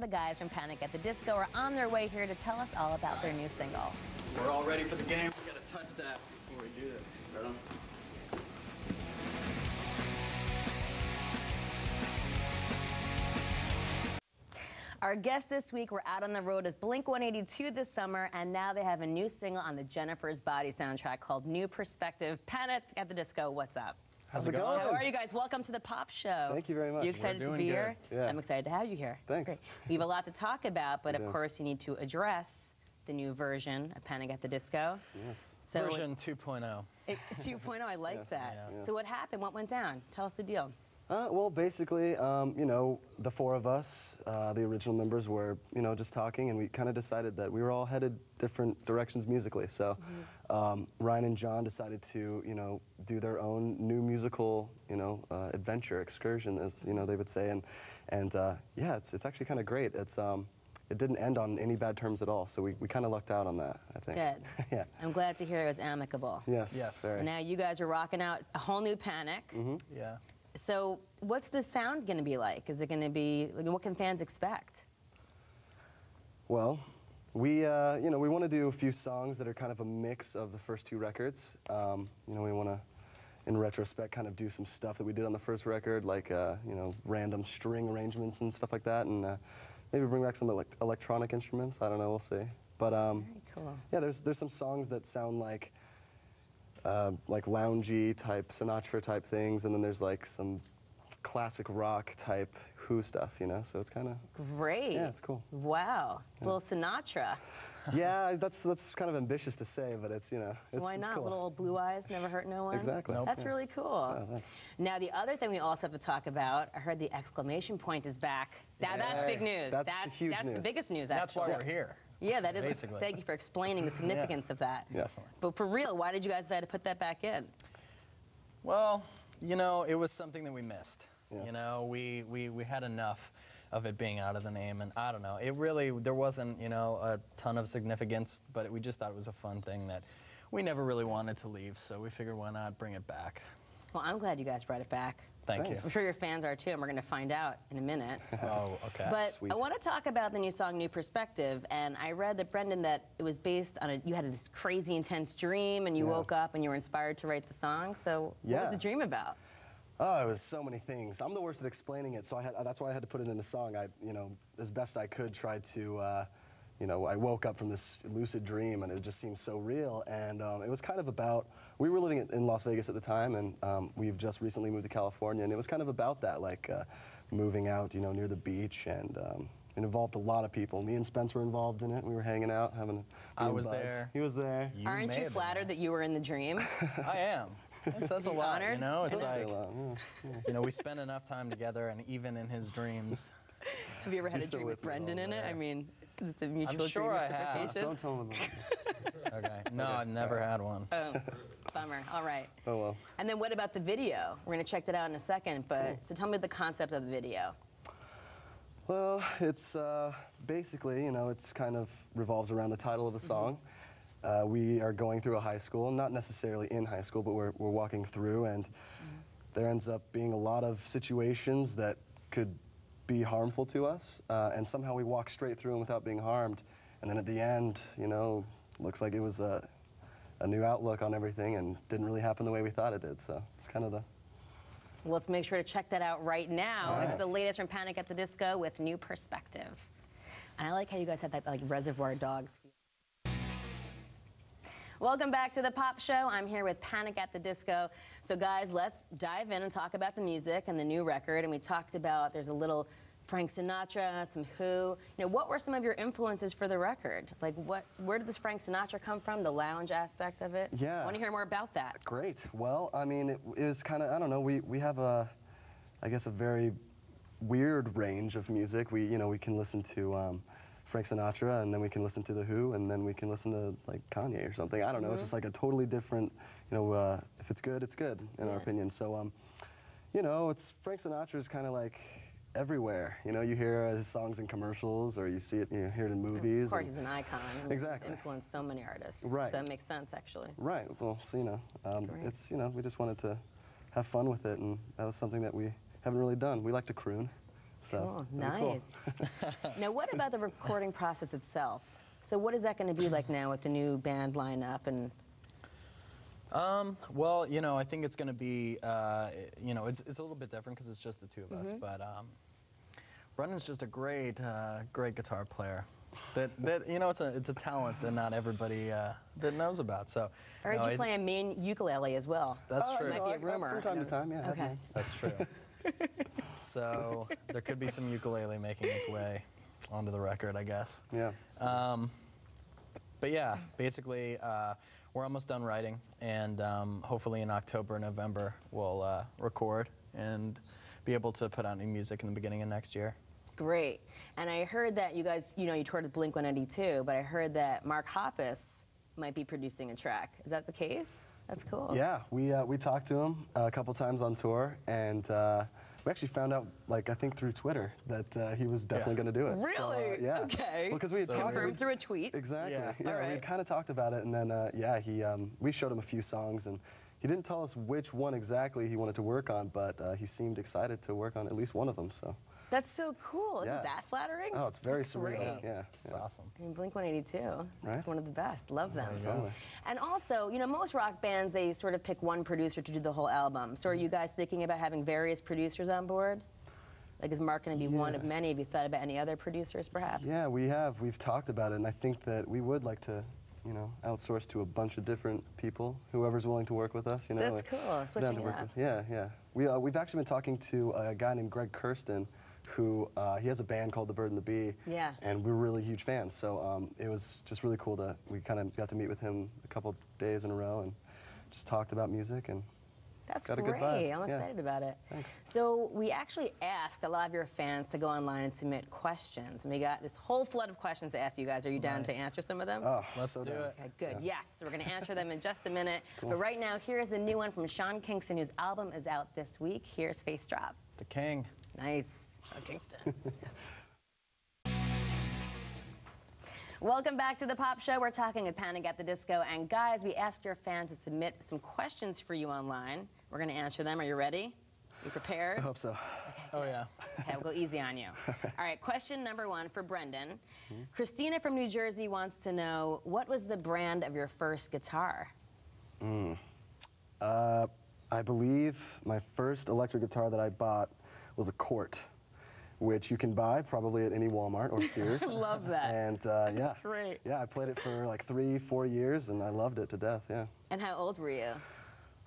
The guys from Panic at the Disco are on their way here to tell us all about their new single. We're all ready for the game. We gotta touch that before we do it. Right on. Our guests this week were out on the road with Blink-182 this summer, and now they have a new single on the Jennifer's Body soundtrack called New Perspective. Panic at the Disco, what's up? How's it going? How are you guys? Welcome to the Pop Show. Thank you very much. You excited to be here? Yeah. I'm excited to have you here. Thanks. Great. We have a lot to talk about, but of course you need to address the new version of Panic at the Disco. Yes. So Version 2.0. 2.0, I like Yes. that. Yes. So what happened? What went down? Tell us the deal. Well, basically, you know, the four of us, the original members, were, you know, just talking, and we kind of decided that we were all headed different directions musically. So Ryan and John decided to, you know, do their own new musical, you know, adventure, excursion, as, you know, they would say. And yeah, it's actually kind of great. It's, it didn't end on any bad terms at all, so we kind of lucked out on that, I think. Good. Yeah. I'm glad to hear it was amicable. Yes. Yes. Very. And now you guys are rocking out a whole new Panic. Yeah. So what's the sound going to be like? Is it going to be, like, what can fans expect? Well, we, you know, we want to do a few songs that are kind of a mix of the first two records. You know, we want to, in retrospect, kind of do some stuff that we did on the first record, like, you know, random string arrangements and stuff like that, and maybe bring back some electronic instruments. I don't know, we'll see. But Very cool. yeah, there's some songs that sound like loungy type, Sinatra type things, and then there's like some classic rock type Who stuff, you know. So it's kind of Great. Yeah, it's cool. Wow. It's a little Sinatra. Yeah, that's kind of ambitious to say, but it's, you know, it's Why it's not? cool. Little Blue Eyes never hurt no one. Exactly. Nope. That's really cool. Oh, thanks. Now the other thing we also have to talk about, I heard the exclamation point is back. That's big news. That's the huge that's news. the biggest news. That's actually. why we're here. Yeah, that is. Basically. Thank you for explaining the significance of that. Yeah. Definitely. But for real, why did you guys decide to put that back in? Well, you know, it was something that we missed. Yeah. You know, we had enough of it being out of the name, and I don't know, it really, there wasn't, you know, a ton of significance, but we just thought it was a fun thing that we never really wanted to leave, so we figured why not bring it back. Well, I'm glad you guys brought it back. Thank Thanks. I'm sure your fans are too, and we're going to find out in a minute. you. Oh, okay. But Sweet. I want to talk about the new song, New Perspective, and I read that, Brendan, that it was based on you had this crazy, intense dream, and you Yeah. woke up and you were inspired to write the song. So what Yeah. was the dream about? Oh, it was so many things. I'm the worst at explaining it, so that's why I had to put it in a song. I, you know, as best I could, tried to, you know, I woke up from this lucid dream, and it just seemed so real. And it was kind of about, we were living in Las Vegas at the time, and we've just recently moved to California, and it was kind of about that, like moving out, you know, near the beach, and it involved a lot of people. Me and Spence were involved in it. We were hanging out, having. I was buds. there. He was there. Aren't may you have been flattered that you were in the dream? I am. It says a You lot, honored? you know? It's It does say like, a lot, yeah. you know, we spend enough time together, and even in his dreams. Have you ever had He's a dream still with with me. Brendan in it? there. I mean, is it a mutual sure dream I have. reciprocation? Don't tell him about it. Okay. No, I've never had one. Oh, bummer. All right. Oh, well. And then what about the video? We're going to check that out in a second, but so tell me the concept of the video. Well, it's basically, you know, it's kind of revolves around the title of the song. We are going through a high school, not necessarily in high school, but we're walking through, and there ends up being a lot of situations that could be harmful to us, and somehow we walk straight through them without being harmed. And then at the end, you know, looks like it was a new outlook on everything, and didn't really happen the way we thought it did. So it's kind of the. Well, let's make sure to check that out right now. All It's right. the latest from Panic at the Disco with New Perspective. And I like how you guys have that like Reservoir Dogs feel. Welcome back to the Pop Show. I'm here with Panic at the Disco. So guys, let's dive in and talk about the music and the new record. And we talked about, there's a little Frank Sinatra, some Who. You know, what were some of your influences for the record? Like, where did this Frank Sinatra come from, the lounge aspect of it? Yeah. I want to hear more about that. Great. Well, I mean, it is kind of, I don't know, we have a, I guess, a very weird range of music. We, you know, we can listen to Frank Sinatra, and then we can listen to The Who, and then we can listen to, like, Kanye or something. I don't know. It's just like a totally different, you know, if it's good, in our opinion. So, you know, it's Frank Sinatra is kind of like everywhere. You know, you hear his songs in commercials, or you see it, you hear it in movies. Of course, he's an icon. And Exactly. He's influenced so many artists. Right. So it makes sense, actually. Right. Well, so, you know, Great. it's, you know, we just wanted to have fun with it, and that was something that we haven't really done. We like to croon. So Cool, really cool. nice. Now, what about the recording process itself? So what is that going to be like now with the new band lineup? And Well, you know, I think it's going to be, you know, it's a little bit different because it's just the two of us. But Brendan's just a great, great guitar player. That you know, it's a talent that not everybody that knows about. So. I heard no, you play a main ukulele as well. That's true. Might be a rumor. From time to time, yeah. Okay. That's true. So there could be some ukulele making its way onto the record, I guess. Yeah. But yeah, basically, we're almost done writing, and hopefully in October, November, we'll record and be able to put out new music in the beginning of next year. Great. And I heard that you guys, you know, you toured with Blink-182, but I heard that Mark Hoppus might be producing a track. Is that the case? That's cool. Yeah, we talked to him a couple times on tour, and we actually found out, like, I think through Twitter, that he was definitely going to do it. Really? So, yeah. Okay. Well, because we had talked Confirmed through a tweet. Exactly. Yeah. Yeah, All we right. had kind of talked about it, and then yeah, we showed him a few songs, and he didn't tell us which one exactly he wanted to work on, but he seemed excited to work on at least one of them. So. That's so cool. Yeah. Isn't that flattering? Oh, it's very That's surreal. great. Yeah. It's yeah. awesome. I mean, Blink-182, Right? it's one of the best. Love them. Totally. And also, you know, most rock bands, they sort of pick one producer to do the whole album. So are you guys thinking about having various producers on board? Like, is Mark going to be one of many? Have you thought about any other producers, perhaps? Yeah, we have. We've talked about it, and I think that we would like to, you know, outsource to a bunch of different people, whoever's willing to work with us. You know, That's like, cool. we don't have Switching to it work up. with- Yeah, yeah. We've actually been talking to a guy named Greg Kirsten, who he has a band called The Bird and the Bee. Yeah. And we're really huge fans. So it was just really cool we kind of got to meet with him a couple days in a row and just talked about music and. That's Got a good great. vibe. I'm Yeah. excited about it. Thanks. So we actually asked a lot of your fans to go online and submit questions. And we got this whole flood of questions to ask you guys. Are you down to Nice. answer some of them? Oh, Let's so do down. it. Okay, good. Yeah. Yes, we're going to answer them in just a minute. But right now, here's the new one from Sean Kingston, whose album is out this week. Here's Face Drop. The king. Nice. Kingston. Yes. Welcome back to the Pop Show. We're talking with Panic at the Disco. And guys, we asked your fans to submit some questions for you online. We're going to answer them. Are you ready? You prepared? I hope so. Oh yeah. Okay, we'll go easy on you. All right, question number one for Brendan. Christina from New Jersey wants to know, what was the brand of your first guitar? I believe my first electric guitar that I bought was a Cort, which you can buy probably at any Walmart or Sears. Love that. And yeah. great. Yeah, I played it for like 3-4 years, and I loved it to death, yeah. And how old were you?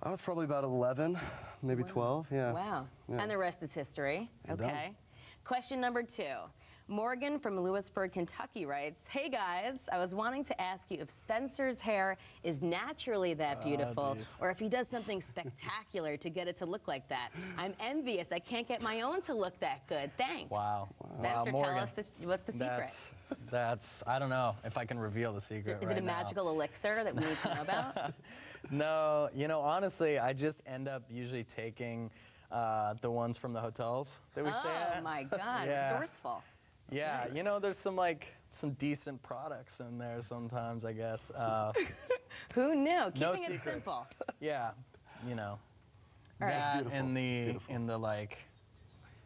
I was probably about 11, maybe 12, yeah. Wow. Yeah. And the rest is history. And Okay. done. Question number two. Morgan from Lewisburg, Kentucky writes, hey guys, I was wanting to ask you if Spencer's hair is naturally that beautiful geez. or if he does something spectacular to get it to look like that. I'm envious. I can't get my own to look that good. Thanks. Wow. Spencer, Wow, tell Morgan. us what's the secret? That's I don't know if I can reveal the secret Is right it a now. magical elixir that we need to know about? No, you know, honestly, I just end up usually taking the ones from the hotels that we stay at. Oh my God, Yeah. resourceful. Yeah, Nice. you know, there's some decent products in there sometimes, I guess. Who knew? Keeping No it secrets. simple. Yeah, you know, All right. that beautiful. and It's the beautiful. in the like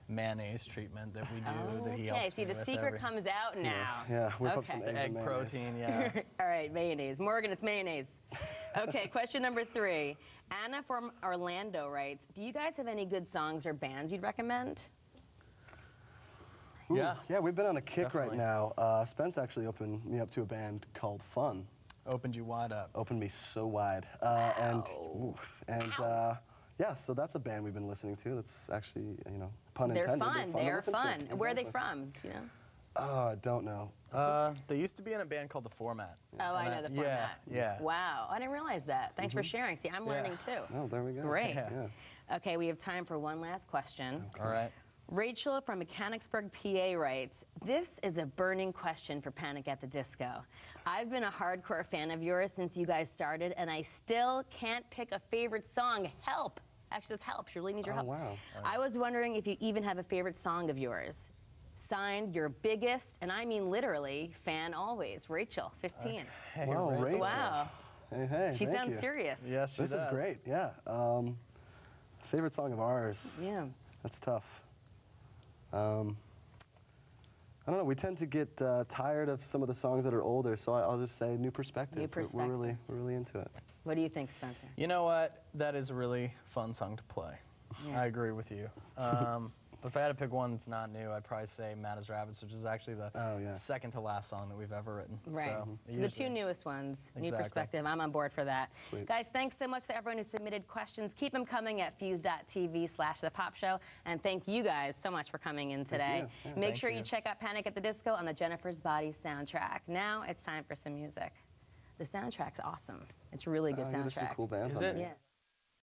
mayonnaise treatment that we do that he Okay, helps see, me the with secret every- comes out now. Yeah, whip up some Okay. eggs egg and mayonnaise. protein. Yeah. All right, mayonnaise. Morgan, it's mayonnaise. Okay, question number three. Anna from Orlando writes, do you guys have any good songs or bands you'd recommend? Ooh, Yeah. Yeah, we've been on a kick Definitely. right now. Spence actually opened me up to a band called Fun. Opened you wide up. Opened me so wide. Yeah, so that's a band we've been listening to. That's actually, you know, pun They're intended. fun. to They're listen to. fun. Where are they Exactly. from? Do you know? Oh, I don't know. They used to be in a band called The Format. Oh, I know the format. Yeah. Wow, I didn't realize that. Thanks for sharing. See, I'm learning too. Oh, there we go. Great. Yeah. Okay, we have time for one last question. All right. Rachel from Mechanicsburg, PA writes, this is a burning question for Panic at the Disco. I've been a hardcore fan of yours since you guys started, and I still can't pick a favorite song. Help! Actually, this help. She really needs your Oh, help. wow. I was wondering if you even have a favorite song of yours. Signed, your biggest, and I mean literally, fan always. Rachel, 15. Hey, Wow, Rachel. Wow. Hey, She thank sounds you. serious. Yes, she This is does. great, yeah. Favorite song of ours? Yeah. That's tough. I don't know. We tend to get tired of some of the songs that are older, so I'll just say New Perspective. New Perspective. We're really into it. What do you think, Spencer? You know what? That is a really fun song to play. Yeah. I agree with you. If I had to pick one that's not new, I'd probably say Mad as Rabbits, which is actually the second to last song that we've ever written. Right. So the two newest ones, New Exactly. Perspective, I'm on board for that. Sweet. Guys, thanks so much to everyone who submitted questions. Keep them coming at fuse.tv/thepopshow. And thank you guys so much for coming in today. Yeah, Make sure you. you check out Panic at the Disco on the Jennifer's Body soundtrack. Now it's time for some music. The soundtrack's awesome. It's a really good Yeah, there's some soundtrack. cool bands Is on it? there. Yeah.